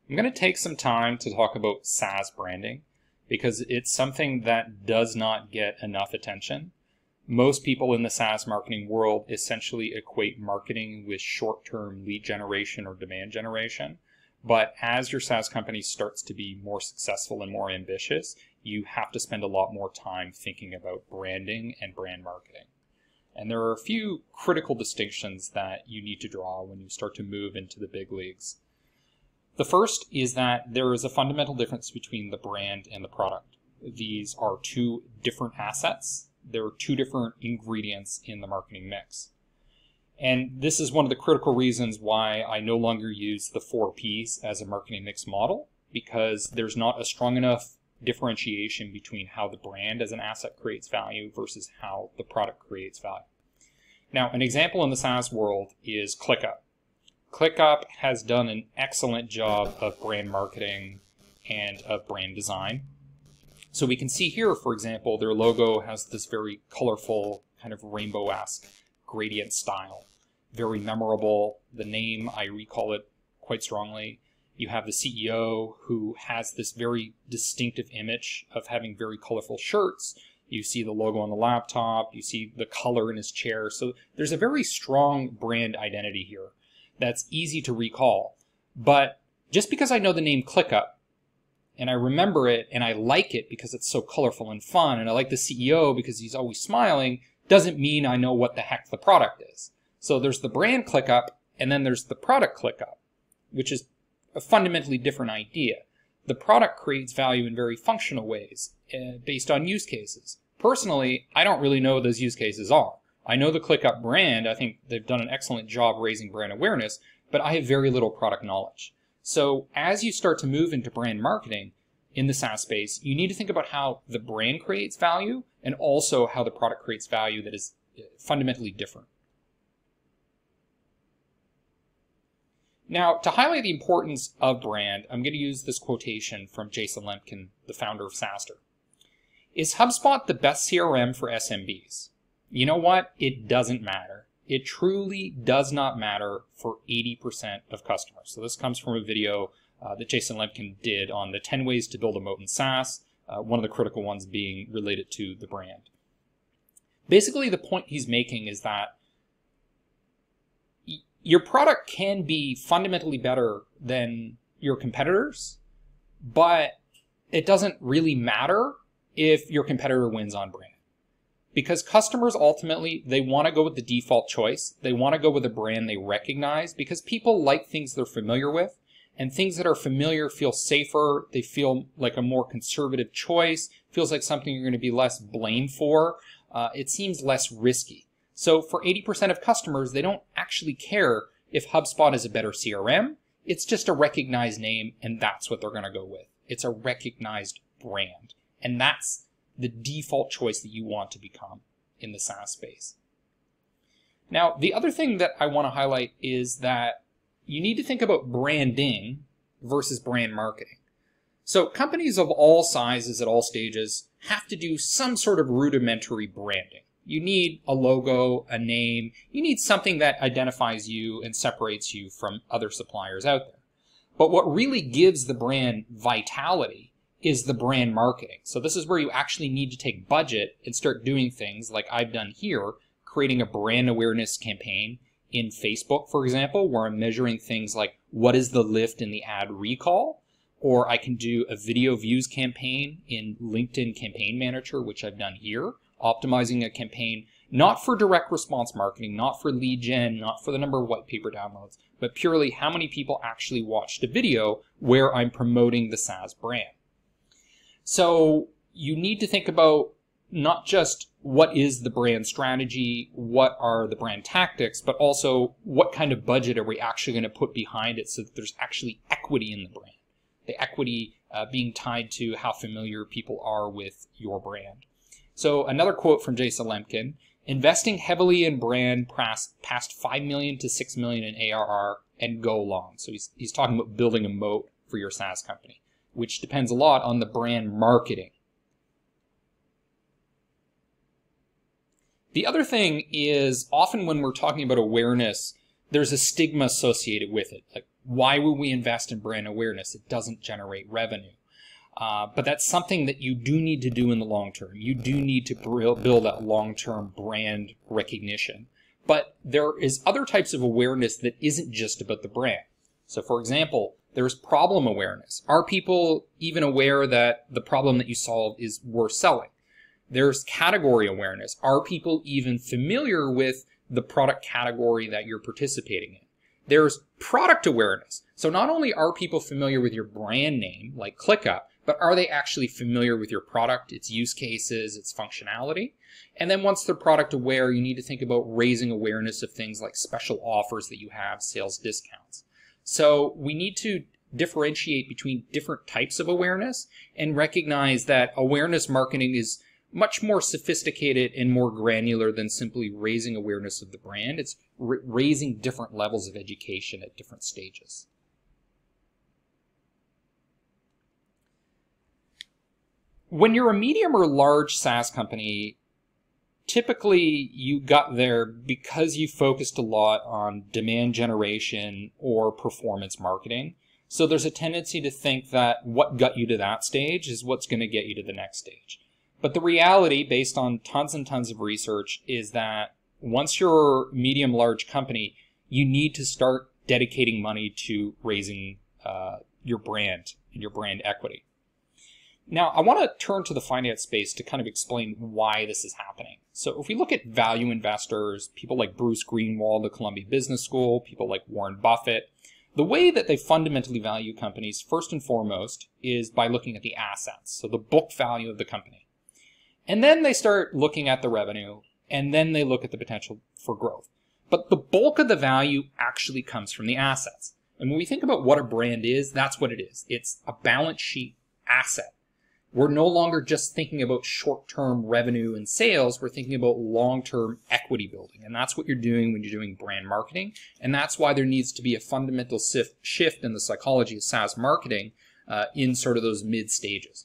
I'm going to take some time to talk about SaaS branding because it's something that does not get enough attention. Most people in the SaaS marketing world essentially equate marketing with short-term lead generation or demand generation. But as your SaaS company starts to be more successful and more ambitious, you have to spend a lot more time thinking about branding and brand marketing. And there are a few critical distinctions that you need to draw when you start to move into the big leagues. The first is that there is a fundamental difference between the brand and the product. These are two different assets. There are two different ingredients in the marketing mix. And this is one of the critical reasons why I no longer use the 4 Ps as a marketing mix model, because there's not a strong enough differentiation between how the brand as an asset creates value versus how the product creates value. Now, an example in the SaaS world is ClickUp. ClickUp has done an excellent job of brand marketing and of brand design. So we can see here, for example, their logo has this very colorful, kind of rainbow-esque gradient style. Very memorable. The name, I recall it quite strongly. You have the CEO who has this very distinctive image of having very colorful shirts. You see the logo on the laptop. You see the color in his chair. So there's a very strong brand identity here that's easy to recall. But just because I know the name ClickUp and I remember it and I like it because it's so colorful and fun, and I like the CEO because he's always smiling, doesn't mean I know what the heck the product is. So there's the brand ClickUp and then there's the product ClickUp, which is a fundamentally different idea. The product creates value in very functional ways based on use cases. Personally, I don't really know what those use cases are. I know the ClickUp brand. I think they've done an excellent job raising brand awareness, but I have very little product knowledge. So as you start to move into brand marketing in the SaaS space, you need to think about how the brand creates value and also how the product creates value that is fundamentally different. Now, to highlight the importance of brand, I'm going to use this quotation from Jason Lemkin, the founder of SaaSter. Is HubSpot the best CRM for SMBs? You know what? It doesn't matter. It truly does not matter for 80% of customers. So this comes from a video that Jason Lemkin did on the 10 ways to build a moat in SaaS, one of the critical ones being related to the brand. Basically, the point he's making is that your product can be fundamentally better than your competitors, but it doesn't really matter if your competitor wins on brand. Because customers ultimately, they want to go with the default choice. They want to go with a brand they recognize because people like things they're familiar with, and things that are familiar feel safer. They feel like a more conservative choice, feels like something you're going to be less blamed for. It seems less risky. So for 80% of customers, they don't actually care if HubSpot is a better CRM. It's just a recognized name, and that's what they're going to go with. It's a recognized brand, and that's the default choice that you want to become in the SaaS space. Now, the other thing that I want to highlight is that you need to think about branding versus brand marketing. So companies of all sizes at all stages have to do some sort of rudimentary branding. You need a logo, a name. You need something that identifies you and separates you from other suppliers out there. But what really gives the brand vitality is the brand marketing. So this is where you actually need to take budget and start doing things like I've done here, creating a brand awareness campaign in Facebook, for example, where I'm measuring things like what is the lift in the ad recall, or I can do a video views campaign in LinkedIn Campaign Manager, which I've done here, optimizing a campaign not for direct response marketing, not for lead gen, not for the number of white paper downloads, but purely how many people actually watched a video where I'm promoting the SaaS brand. So you need to think about not just what is the brand strategy, what are the brand tactics, but also what kind of budget are we actually going to put behind it so that there's actually equity in the brand. The equity being tied to how familiar people are with your brand. So another quote from Jason Lemkin, investing heavily in brand past 5 million to 6 million in ARR and go long. So he's talking about building a moat for your SaaS company, which depends a lot on the brand marketing. The other thing is often when we're talking about awareness, there's a stigma associated with it. Like Why would we invest in brand awareness? It doesn't generate revenue. But that's something that you do need to do in the long term. You do need to build that long-term brand recognition. But there is other types of awareness that isn't just about the brand. So for example, there's problem awareness. Are people even aware that the problem that you solve is worth selling? There's category awareness. Are people even familiar with the product category that you're participating in? There's product awareness. So not only are people familiar with your brand name, like ClickUp, but are they actually familiar with your product, its use cases, its functionality? And then once they're product aware, you need to think about raising awareness of things like special offers that you have, sales discounts. So we need to differentiate between different types of awareness and recognize that awareness marketing is much more sophisticated and more granular than simply raising awareness of the brand. It's raising different levels of education at different stages. When you're a medium or large SaaS company, typically you got there because you focused a lot on demand generation or performance marketing. So there's a tendency to think that what got you to that stage is what's going to get you to the next stage. But the reality, based on tons and tons of research, is that once you're a medium-large company, you need to start dedicating money to raising your brand and your brand equity. Now, I want to turn to the finance space to kind of explain why this is happening. So if we look at value investors, people like Bruce Greenwald, the Columbia Business School, people like Warren Buffett, the way that they fundamentally value companies, first and foremost, is by looking at the assets, so the book value of the company. And then they start looking at the revenue, and then they look at the potential for growth. But the bulk of the value actually comes from the assets. And when we think about what a brand is, that's what it is. It's a balance sheet asset. We're no longer just thinking about short-term revenue and sales. We're thinking about long-term equity building. And that's what you're doing when you're doing brand marketing. And that's why there needs to be a fundamental shift in the psychology of SaaS marketing in sort of those mid stages.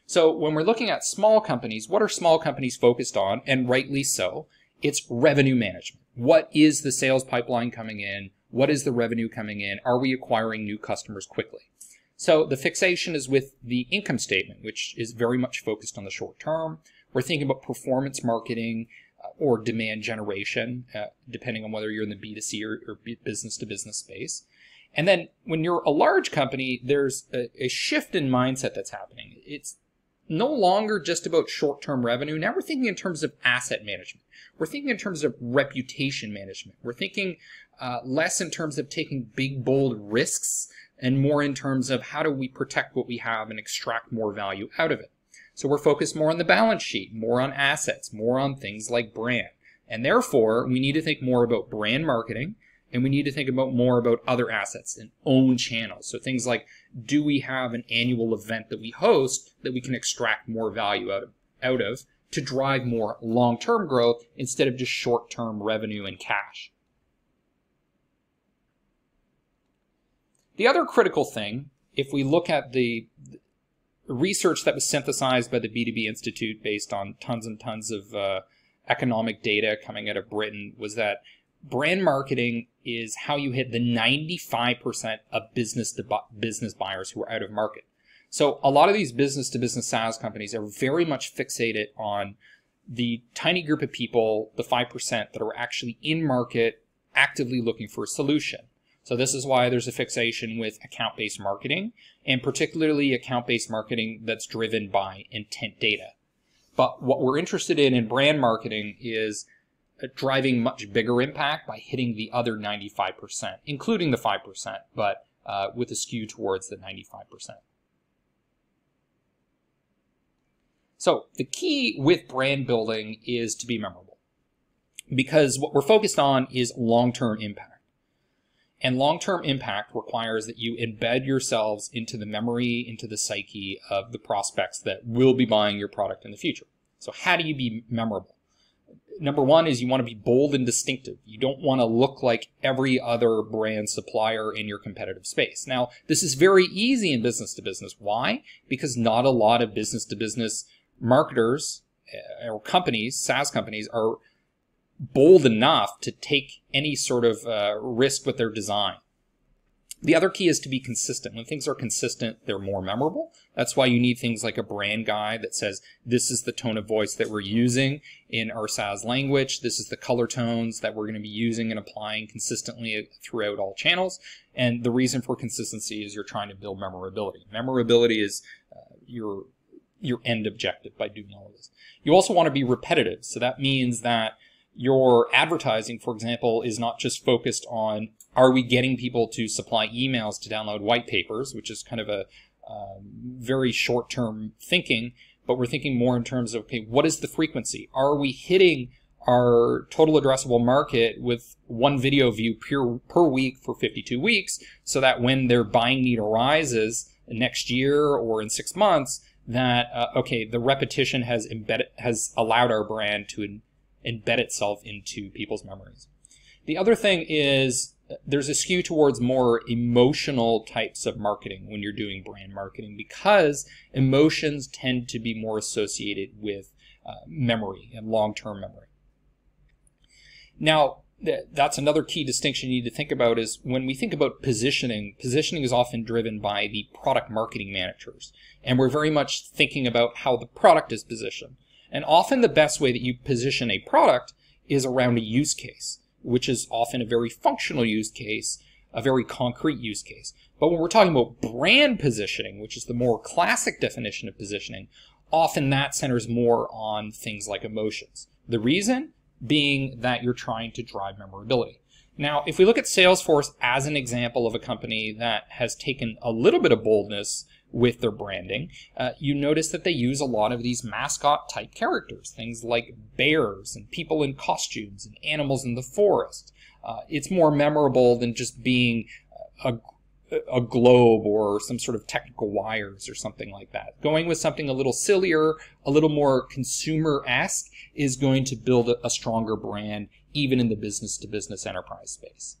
So when we're looking at small companies, what are small companies focused on? And rightly so. It's revenue management. What is the sales pipeline coming in? What is the revenue coming in? Are we acquiring new customers quickly? So the fixation is with the income statement, which is very much focused on the short term. We're thinking about performance marketing or demand generation, depending on whether you're in the B2C or business-to-business space. And then when you're a large company, there's a shift in mindset that's happening. It's no longer just about short-term revenue. Now we're thinking in terms of asset management. We're thinking in terms of reputation management. We're thinking less in terms of taking big, bold risks and more in terms of how do we protect what we have and extract more value out of it. So we're focused more on the balance sheet, more on assets, more on things like brand. And therefore, we need to think more about brand marketing, and we need to think about more about other assets and own channels. So things like, do we have an annual event that we host that we can extract more value out of to drive more long-term growth instead of just short-term revenue and cash? The other critical thing, if we look at the research that was synthesized by the B2B Institute based on tons and tons of economic data coming out of Britain, was that brand marketing is how you hit the 95% of business buyers who are out of market. So a lot of these business-to-business SaaS companies are very much fixated on the tiny group of people, the 5%, that are actually in market, actively looking for a solution. So this is why there's a fixation with account-based marketing, and particularly account-based marketing that's driven by intent data. But what we're interested in brand marketing is driving much bigger impact by hitting the other 95%, including the 5%, but with a skew towards the 95%. So the key with brand building is to be memorable, because what we're focused on is long-term impact. And long-term impact requires that you embed yourselves into the memory, into the psyche of the prospects that will be buying your product in the future. So how do you be memorable? Number one is you want to be bold and distinctive. You don't want to look like every other brand supplier in your competitive space. Now, this is very easy in business to business. Why? Because not a lot of business to business marketers or companies, SaaS companies, are bold enough to take any sort of risk with their design. The other key is to be consistent. When things are consistent, they're more memorable. That's why you need things like a brand guide that says, this is the tone of voice that we're using in our SaaS language. This is the color tones that we're going to be using and applying consistently throughout all channels. And the reason for consistency is you're trying to build memorability. Memorability is your end objective by doing all of this. You also want to be repetitive. So that means that your advertising, for example, is not just focused on, are we getting people to supply emails to download white papers, which is kind of a very short-term thinking, but we're thinking more in terms of, okay, what is the frequency? Are we hitting our total addressable market with one video view per week for 52 weeks, so that when their buying need arises next year or in 6 months, that, okay, the repetition has allowed our brand to embed itself into people's memories. The other thing is there's a skew towards more emotional types of marketing when you're doing brand marketing, because emotions tend to be more associated with memory and long-term memory. Now, that's another key distinction you need to think about is when we think about positioning is often driven by the product marketing managers. And we're very much thinking about how the product is positioned. And often the best way that you position a product is around a use case, which is often a very functional use case, a very concrete use case. But when we're talking about brand positioning, which is the more classic definition of positioning, often that centers more on things like emotions. The reason being that you're trying to drive memorability. Now, if we look at Salesforce as an example of a company that has taken a little bit of boldness with their branding, you notice that they use a lot of these mascot type characters, things like bears and people in costumes and animals in the forest. It's more memorable than just being a globe or some sort of technical wires or something like that. Going with something a little sillier, a little more consumer-esque is going to build a stronger brand even in the business-to-business enterprise space.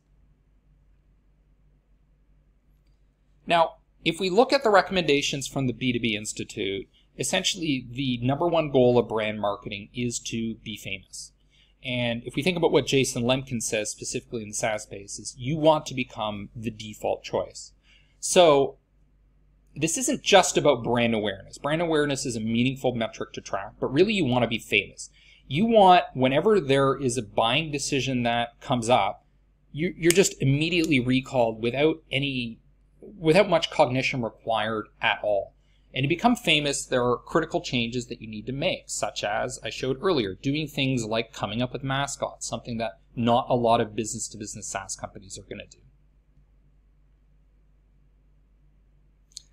Now, if we look at the recommendations from the B2B Institute, essentially the number one goal of brand marketing is to be famous. And if we think about what Jason Lemkin says specifically in the SaaS space, is you want to become the default choice. So this isn't just about brand awareness. Brand awareness is a meaningful metric to track, but really you want to be famous. You want, whenever there is a buying decision that comes up, you're just immediately recalled without much cognition required at all. And to become famous, there are critical changes that you need to make, such as I showed earlier, doing things like coming up with mascots, something that not a lot of business-to-business SaaS companies are going to do.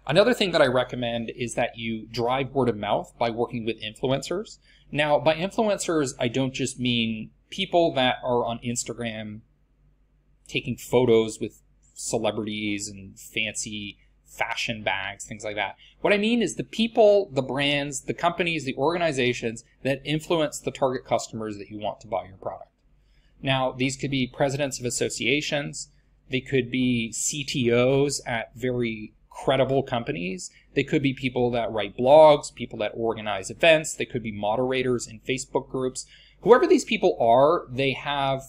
Another thing that I recommend is that you drive word of mouth by working with influencers. Now, by influencers, I don't just mean people that are on Instagram taking photos with celebrities and fancy fashion bags, things like that. What I mean is the people, the brands, the companies, the organizations that influence the target customers that you want to buy your product. Now, these could be presidents of associations. They could be CTOs at very credible companies. They could be people that write blogs, people that organize events. They could be moderators in Facebook groups. Whoever these people are, they have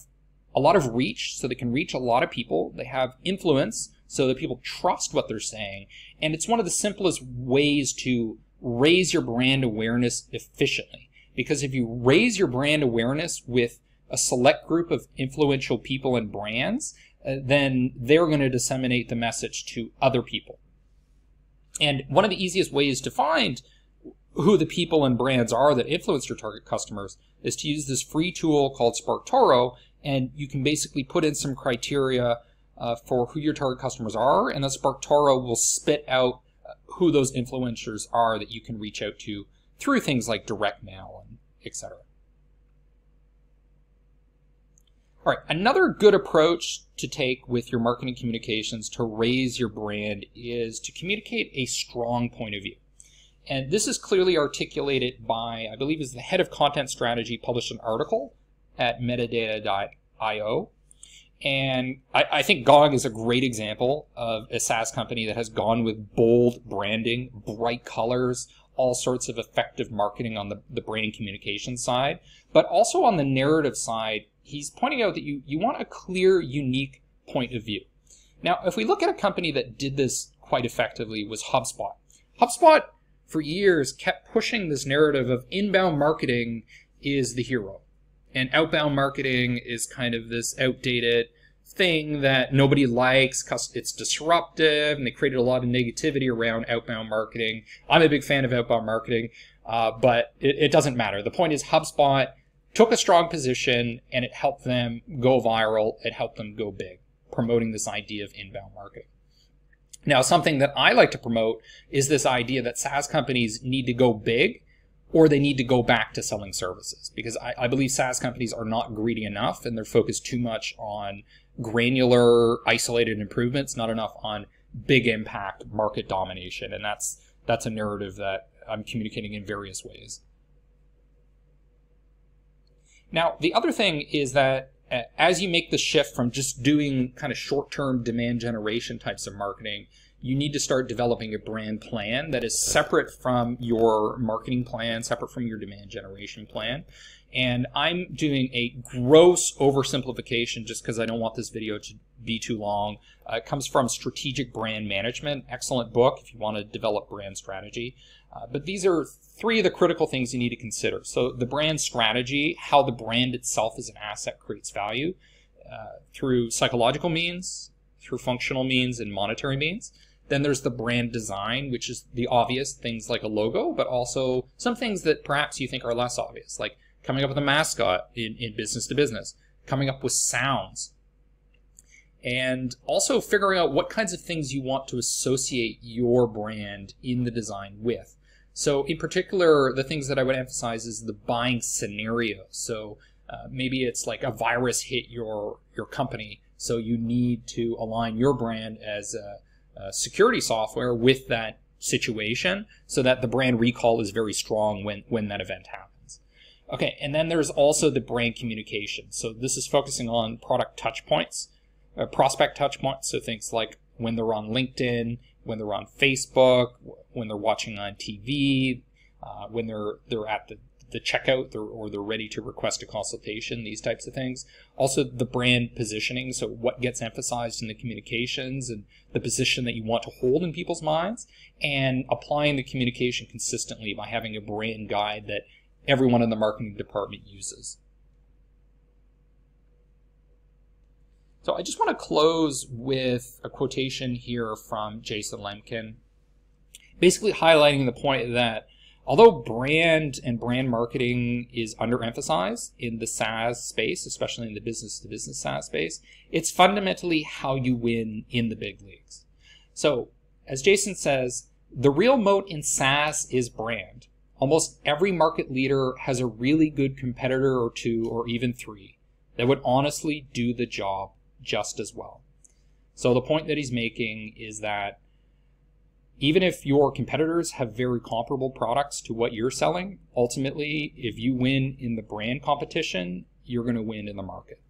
a lot of reach, so they can reach a lot of people. They have influence, so that people trust what they're saying. And it's one of the simplest ways to raise your brand awareness efficiently. Because if you raise your brand awareness with a select group of influential people and brands, then they're going to disseminate the message to other people. And one of the easiest ways to find who the people and brands are that influence your target customers is to use this free tool called SparkToro, and you can basically put in some criteria for who your target customers are, and the SparkToro will spit out who those influencers are that you can reach out to through things like direct mail and etc. All right, another good approach to take with your marketing communications to raise your brand is to communicate a strong point of view. And this is clearly articulated by, I believe, is the head of content strategy published an article at metadata.io. And I think GOG is a great example of a SaaS company that has gone with bold branding, bright colors, all sorts of effective marketing on the brand communication side. But also on the narrative side, he's pointing out that you want a clear, unique point of view. Now, if we look at a company that did this quite effectively, was HubSpot. HubSpot, for years, kept pushing this narrative of inbound marketing is the hero, and outbound marketing is kind of this outdated thing that nobody likes because it's disruptive, and they created a lot of negativity around outbound marketing. I'm a big fan of outbound marketing, but it doesn't matter. The point is HubSpot took a strong position, and it helped them go viral. It helped them go big, promoting this idea of inbound marketing. Now, something that I like to promote is this idea that SaaS companies need to go big, or they need to go back to selling services, because I believe SaaS companies are not greedy enough, and they're focused too much on granular, isolated improvements, not enough on big impact market domination. And that's a narrative that I'm communicating in various ways. Now, the other thing is that as you make the shift from just doing kind of short-term demand generation types of marketing, you need to start developing a brand plan that is separate from your marketing plan, separate from your demand generation plan. And I'm doing a gross oversimplification just because I don't want this video to be too long. It comes from Strategic Brand Management, excellent book if you want to develop brand strategy. But these are three of the critical things you need to consider. So the brand strategy, how the brand itself as an asset creates value through psychological means, through functional means, and monetary means. Then there's the brand design, which is the obvious things like a logo, but also some things that perhaps you think are less obvious, like coming up with a mascot in business to business, coming up with sounds, and also figuring out what kinds of things you want to associate your brand in the design with. So in particular, the things that I would emphasize is the buying scenario. So maybe it's like a virus hit your company, so you need to align your brand as a security software with that situation so that the brand recall is very strong when that event happens. Okay, and then there's also the brand communication. So this is focusing on product touch points, prospect touch points. So things like when they're on LinkedIn, when they're on Facebook, when they're watching on TV, when they're at the checkout or they're ready to request a consultation, these types of things. Also the brand positioning, so what gets emphasized in the communications and the position that you want to hold in people's minds, and applying the communication consistently by having a brand guide that everyone in the marketing department uses. So I just want to close with a quotation here from Jason Lemkin, basically highlighting the point that although brand and brand marketing is underemphasized in the SaaS space, especially in the business-to-business SaaS space, it's fundamentally how you win in the big leagues. So, as Jason says, the real moat in SaaS is brand. Almost every market leader has a really good competitor or two or even three that would honestly do the job just as well. So the point that he's making is that even if your competitors have very comparable products to what you're selling, ultimately, if you win in the brand competition, you're going to win in the market.